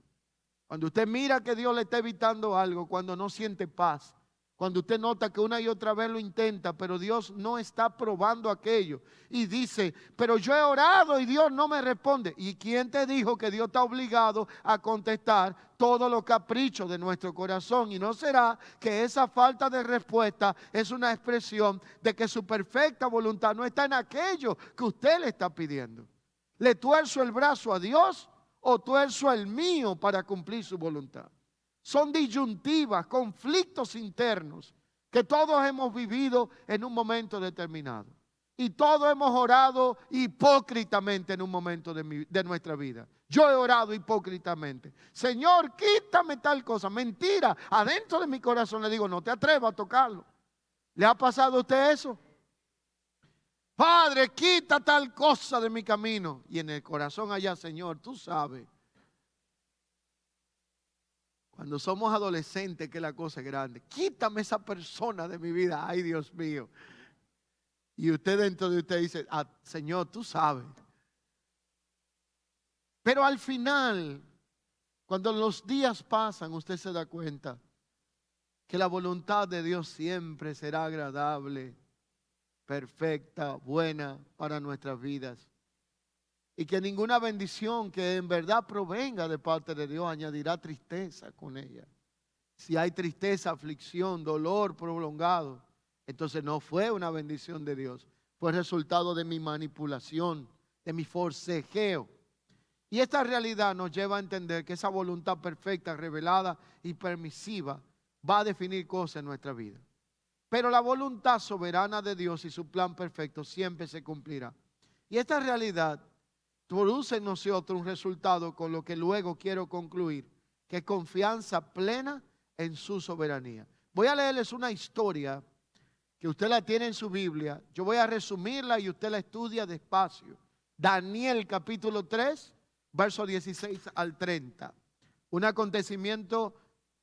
Cuando usted mira que Dios le está evitando algo, cuando no siente paz, Cuando usted nota que una y otra vez lo intenta, pero Dios no está probando aquello. Y dice, pero yo he orado y Dios no me responde. ¿Y quién te dijo que Dios está obligado a contestar todos los caprichos de nuestro corazón? ¿Y no será que esa falta de respuesta es una expresión de que su perfecta voluntad no está en aquello que usted le está pidiendo? ¿Le tuerzo el brazo a Dios o tuerzo el mío para cumplir su voluntad? Son disyuntivas, conflictos internos que todos hemos vivido en un momento determinado. Y todos hemos orado hipócritamente en un momento de nuestra vida. Yo he orado hipócritamente. Señor, quítame tal cosa. Mentira. Adentro de mi corazón le digo, no te atrevas a tocarlo. ¿Le ha pasado a usted eso? Padre, quita tal cosa de mi camino. Y en el corazón allá, Señor, tú sabes. Cuando somos adolescentes, que la cosa es grande. Quítame esa persona de mi vida. Ay, Dios mío. Y usted dentro de usted dice, Señor, tú sabes. Pero al final, cuando los días pasan, usted se da cuenta que la voluntad de Dios siempre será agradable, perfecta, buena para nuestras vidas. Y que ninguna bendición que en verdad provenga de parte de Dios añadirá tristeza con ella. Si hay tristeza, aflicción, dolor prolongado, entonces no fue una bendición de Dios. Fue resultado de mi manipulación, de mi forcejeo. Y esta realidad nos lleva a entender que esa voluntad perfecta, revelada y permisiva va a definir cosas en nuestra vida. Pero la voluntad soberana de Dios y su plan perfecto siempre se cumplirá. Y esta realidad produce en nosotros un resultado con lo que luego quiero concluir, que es confianza plena en su soberanía. Voy a leerles una historia que usted la tiene en su Biblia. Yo voy a resumirla y usted la estudia despacio. Daniel capítulo 3, verso 16 al 30. Un acontecimiento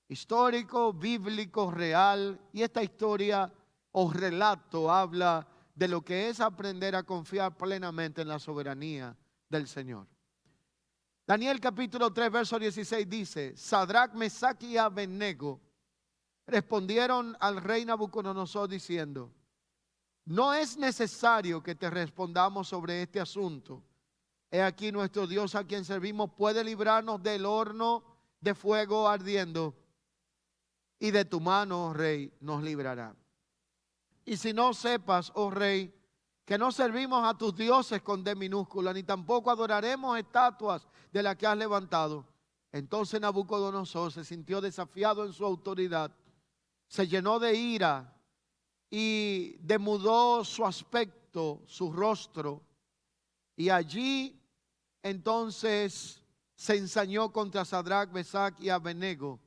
histórico, bíblico, real. Y esta historia o relato habla de lo que es aprender a confiar plenamente en la soberanía del Señor. Daniel capítulo 3, verso 16 dice, Sadrac, Mesach y Abednego respondieron al rey Nabucodonosor diciendo, no es necesario que te respondamos sobre este asunto. He aquí nuestro Dios a quien servimos puede librarnos del horno de fuego ardiendo y de tu mano, oh rey, nos librará. Y si no sepas, oh rey, que no servimos a tus dioses con D minúscula, ni tampoco adoraremos estatuas de las que has levantado. Entonces Nabucodonosor se sintió desafiado en su autoridad, se llenó de ira y demudó su aspecto, su rostro. Y allí entonces se ensañó contra Sadrac, Mesach y Abednego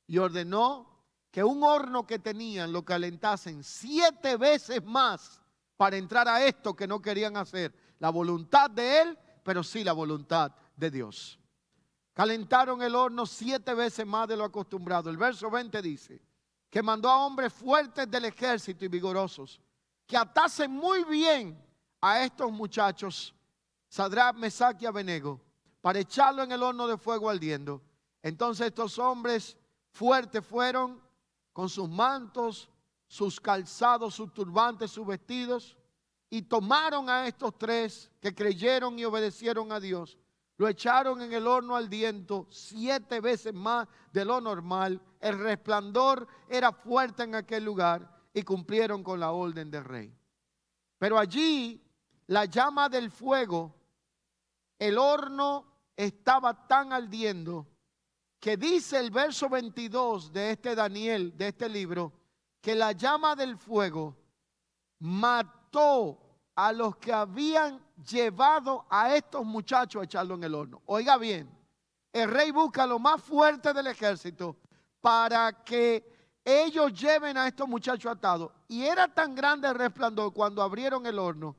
y ordenó que un horno que tenían lo calentasen 7 veces más para entrar a esto que no querían hacer. La voluntad de él, pero sí la voluntad de Dios. Calentaron el horno 7 veces más de lo acostumbrado. El verso 20 dice que mandó a hombres fuertes del ejército y vigorosos que atasen muy bien a estos muchachos, Sadrac, Mesach y Abednego, para echarlo en el horno de fuego ardiendo. Entonces estos hombres fuertes fueron con sus mantos, sus calzados, sus turbantes, sus vestidos, y tomaron a estos 3 que creyeron y obedecieron a Dios, lo echaron en el horno ardiente 7 veces más de lo normal. El resplandor era fuerte en aquel lugar y cumplieron con la orden del rey. Pero allí la llama del fuego, el horno estaba tan ardiendo que dice el verso 22 de este Daniel, de este libro, que la llama del fuego mató a los que habían llevado a estos muchachos a echarlo en el horno. Oiga bien, el rey busca a lo más fuerte del ejército para que ellos lleven a estos muchachos atados. Y era tan grande el resplandor cuando abrieron el horno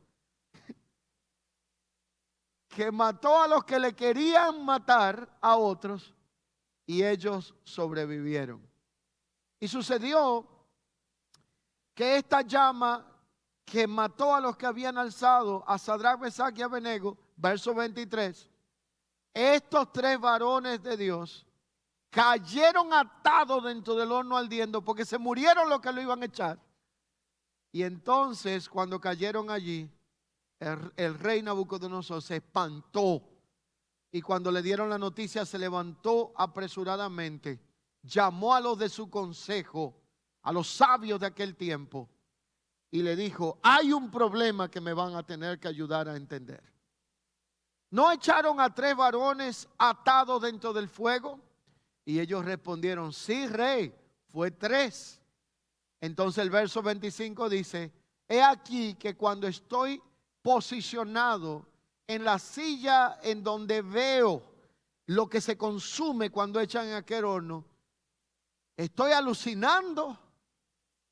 que mató a los que le querían matar a otros y ellos sobrevivieron. Y sucedió que esta llama que mató a los que habían alzado a Sadrac, Mesach y Abednego, verso 23, estos 3 varones de Dios cayeron atados dentro del horno ardiendo porque se murieron los que lo iban a echar. Y entonces cuando cayeron allí, el rey Nabucodonosor se espantó. Y cuando le dieron la noticia se levantó apresuradamente, llamó a los de su consejo, a los sabios de aquel tiempo, y le dijo: hay un problema que me van a tener que ayudar a entender. ¿No echaron a 3 varones atados dentro del fuego? Y ellos respondieron: sí, rey, fue 3. Entonces el verso 25 dice: he aquí que cuando estoy posicionado en la silla en donde veo lo que se consume cuando echan en aquel horno, ¿estoy alucinando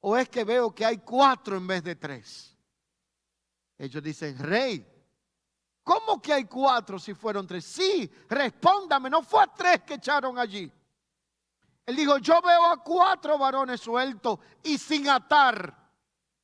o es que veo que hay 4 en vez de 3? Ellos dicen: rey, ¿cómo que hay 4 si fueron 3? Sí, respóndame, no fue a 3 que echaron allí. Él dijo: yo veo a 4 varones sueltos y sin atar,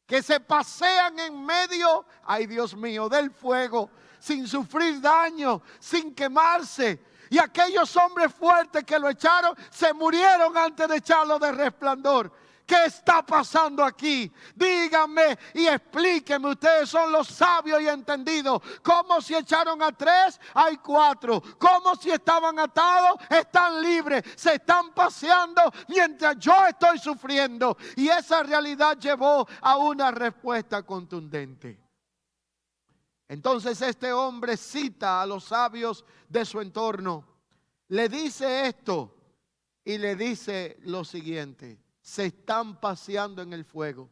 que se pasean en medio, ay Dios mío, del fuego, sin sufrir daño, sin quemarse. Y aquellos hombres fuertes que lo echaron, se murieron antes de echarlo de resplandor. ¿Qué está pasando aquí? Díganme y explíquenme. Ustedes son los sabios y entendidos. ¿Cómo si echaron a 3? Hay 4. ¿Cómo si estaban atados? Están libres. Se están paseando mientras yo estoy sufriendo. Y esa realidad llevó a una respuesta contundente. Entonces este hombre cita a los sabios de su entorno. Le dice esto y le dice lo siguiente: se están paseando en el fuego.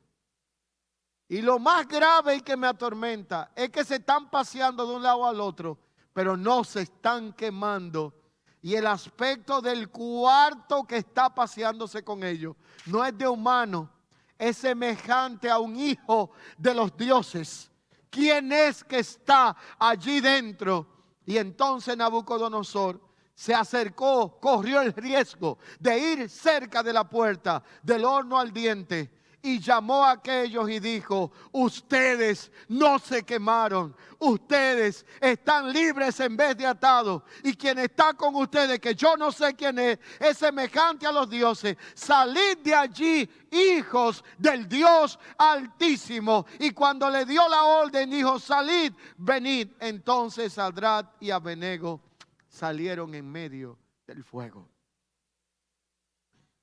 Y lo más grave y que me atormenta es que se están paseando de un lado al otro, pero no se están quemando. Y el aspecto del cuarto que está paseándose con ellos no es de humano, es semejante a un hijo de los dioses. ¿Quién es que está allí dentro? Y entonces Nabucodonosor se acercó, corrió el riesgo de ir cerca de la puerta del horno ardiente y llamó a aquellos y dijo: ustedes no se quemaron, ustedes están libres en vez de atados, y quien está con ustedes, que yo no sé quién es semejante a los dioses. Salid de allí, hijos del Dios Altísimo. Y cuando le dio la orden, dijo: salid, venid. Entonces Sadrach y Abednego salieron en medio del fuego.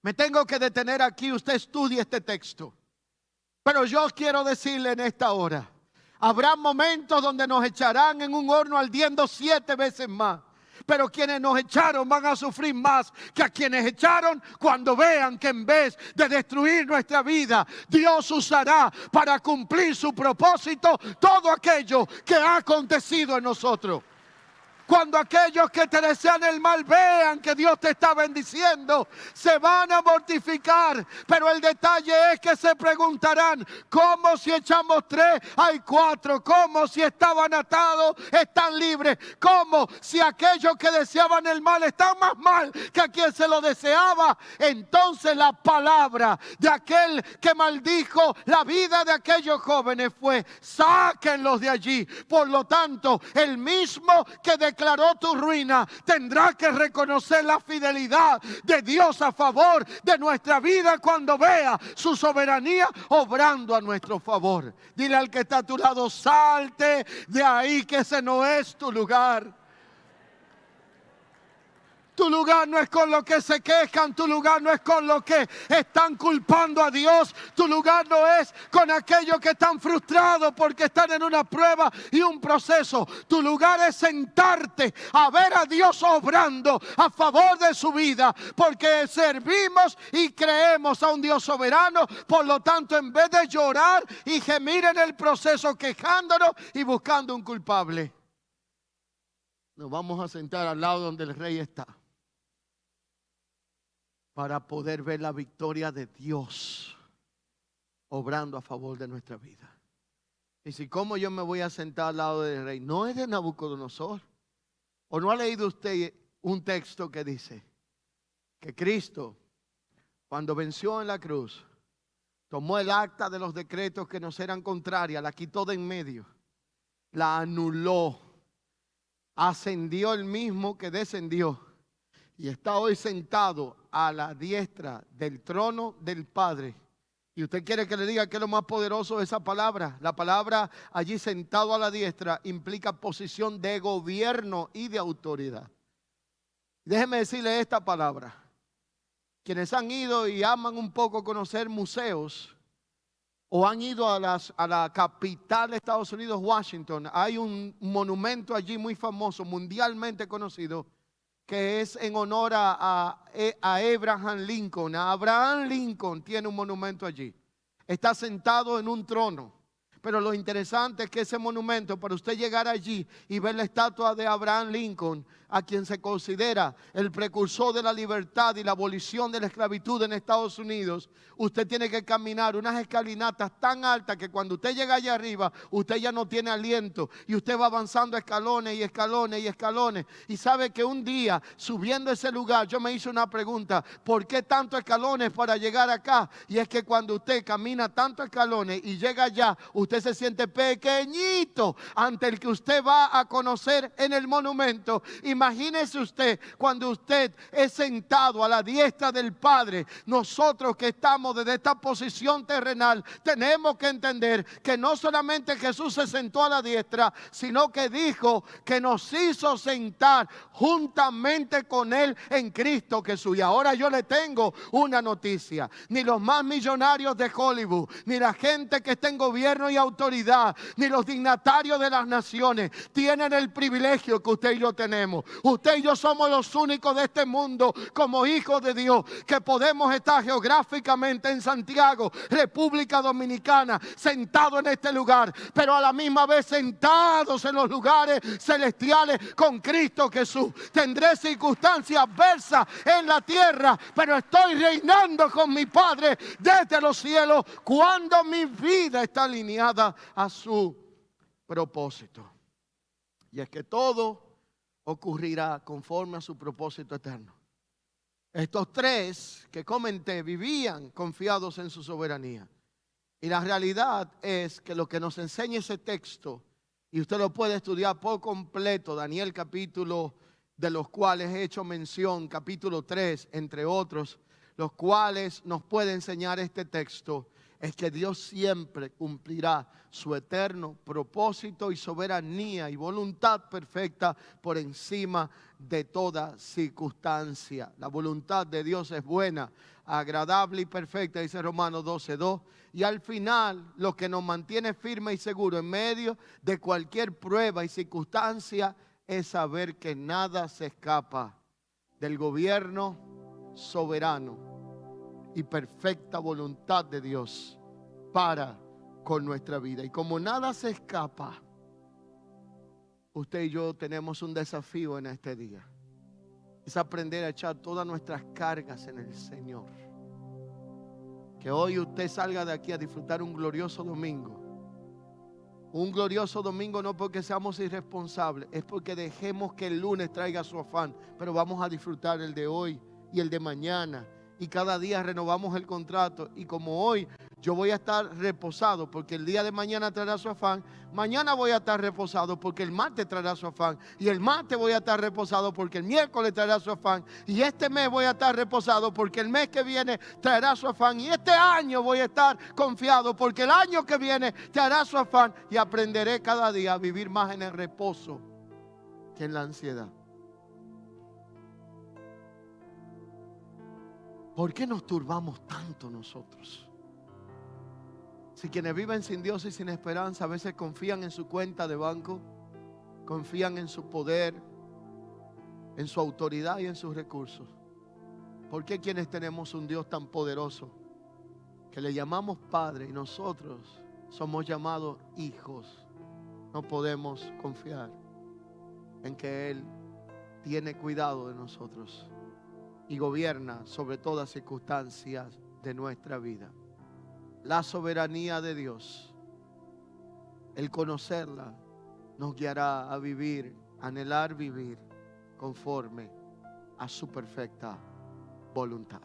Me tengo que detener aquí. Usted estudie este texto. Pero yo quiero decirle en esta hora: habrá momentos donde nos echarán en un horno ardiendo 7 veces más. Pero quienes nos echaron van a sufrir más que a quienes echaron, cuando vean que en vez de destruir nuestra vida, Dios usará para cumplir su propósito todo aquello que ha acontecido en nosotros. Cuando aquellos que te desean el mal vean que Dios te está bendiciendo, se van a mortificar. Pero el detalle es que se preguntarán: ¿cómo si echamos 3 hay 4? ¿Cómo si estaban atados están libres? ¿Cómo si aquellos que deseaban el mal están más mal que a quien se lo deseaba? Entonces la palabra de aquel que maldijo la vida de aquellos jóvenes fue: sáquenlos de allí. Por lo tanto, el mismo que declaró tu ruina tendrá que reconocer la fidelidad de Dios a favor de nuestra vida cuando vea su soberanía obrando a nuestro favor. Dile al que está a tu lado: salte de ahí, que ese no es tu lugar. Tu lugar no es con los que se quejan, tu lugar no es con los que están culpando a Dios, tu lugar no es con aquellos que están frustrados porque están en una prueba y un proceso. Tu lugar es sentarte a ver a Dios obrando a favor de su vida, porque servimos y creemos a un Dios soberano. Por lo tanto, en vez de llorar y gemir en el proceso, quejándonos y buscando un culpable, nos vamos a sentar al lado donde el rey está, para poder ver la victoria de Dios obrando a favor de nuestra vida. Y si como yo me voy a sentar al lado del rey, no es de Nabucodonosor. ¿O no ha leído usted un texto que dice que Cristo, cuando venció en la cruz, tomó el acta de los decretos que nos eran contrarias, la quitó de en medio, la anuló, ascendió el mismo que descendió, y está hoy sentado a la diestra del trono del Padre. Y usted quiere que le diga que es lo más poderoso de esa palabra. La palabra allí sentado a la diestra implica posición de gobierno y de autoridad. Déjeme decirle esta palabra. Quienes han ido y aman un poco conocer museos o han ido a la capital de Estados Unidos, Washington, hay un monumento allí muy famoso, mundialmente conocido, que es en honor a Abraham Lincoln. A Abraham Lincoln tiene un monumento allí. Está sentado en un trono. Pero lo interesante es que ese monumento, para usted llegar allí y ver la estatua de Abraham Lincoln, a quien se considera el precursor de la libertad y la abolición de la esclavitud en Estados Unidos, usted tiene que caminar unas escalinatas tan altas que cuando usted llega allá arriba, usted ya no tiene aliento y usted va avanzando escalones y escalones y escalones. Y sabe que un día, subiendo ese lugar, yo me hice una pregunta: ¿por qué tantos escalones para llegar acá? Y es que cuando usted camina tantos escalones y llega allá, usted se siente pequeñito ante el que usted va a conocer en el monumento. Imagínese usted cuando usted es sentado a la diestra del Padre. Nosotros que estamos desde esta posición terrenal tenemos que entender que no solamente Jesús se sentó a la diestra, sino que dijo que nos hizo sentar juntamente con Él en Cristo Jesús. Y ahora yo le tengo una noticia: ni los más millonarios de Hollywood, ni la gente que está en gobierno y autoridad, ni los dignatarios de las naciones tienen el privilegio que usted y yo tenemos. Usted y yo somos los únicos de este mundo, como hijos de Dios, que podemos estar geográficamente en Santiago, República Dominicana, sentados en este lugar, pero a la misma vez sentados en los lugares celestiales con Cristo Jesús. Tendré circunstancias adversas en la tierra, pero estoy reinando con mi Padre desde los cielos cuando mi vida está alineada a su propósito. Y es que todo ocurrirá conforme a su propósito eterno. Estos tres que comenté vivían confiados en su soberanía. Y la realidad es que lo que nos enseña ese texto, y usted lo puede estudiar por completo, Daniel capítulo de los cuales he hecho mención, capítulo 3, entre otros, los cuales nos puede enseñar este texto, es que Dios siempre cumplirá su eterno propósito y soberanía y voluntad perfecta por encima de toda circunstancia. La voluntad de Dios es buena, agradable y perfecta, dice Romanos 12:2. Y al final, lo que nos mantiene firme y seguro en medio de cualquier prueba y circunstancia es saber que nada se escapa del gobierno soberano y perfecta voluntad de Dios para con nuestra vida. Y como nada se escapa, usted y yo tenemos un desafío en este día. Es aprender a echar todas nuestras cargas en el Señor. Que hoy usted salga de aquí a disfrutar un glorioso domingo. Un glorioso domingo no porque seamos irresponsables, es porque dejemos que el lunes traiga su afán. Pero vamos a disfrutar el de hoy y el de mañana. Y cada día renovamos el contrato. Y como hoy yo voy a estar reposado porque el día de mañana traerá su afán, mañana voy a estar reposado porque el martes traerá su afán, y el martes voy a estar reposado porque el miércoles traerá su afán, y este mes voy a estar reposado porque el mes que viene traerá su afán, y este año voy a estar confiado porque el año que viene traerá su afán, y aprenderé cada día a vivir más en el reposo que en la ansiedad. ¿Por qué nos turbamos tanto nosotros? Si quienes viven sin Dios y sin esperanza a veces confían en su cuenta de banco, confían en su poder, en su autoridad y en sus recursos. ¿Por qué quienes tenemos un Dios tan poderoso que le llamamos Padre y nosotros somos llamados hijos, no podemos confiar en que Él tiene cuidado de nosotros y gobierna sobre todas circunstancias de nuestra vida? La soberanía de Dios, el conocerla, nos guiará a vivir, anhelar vivir conforme a su perfecta voluntad.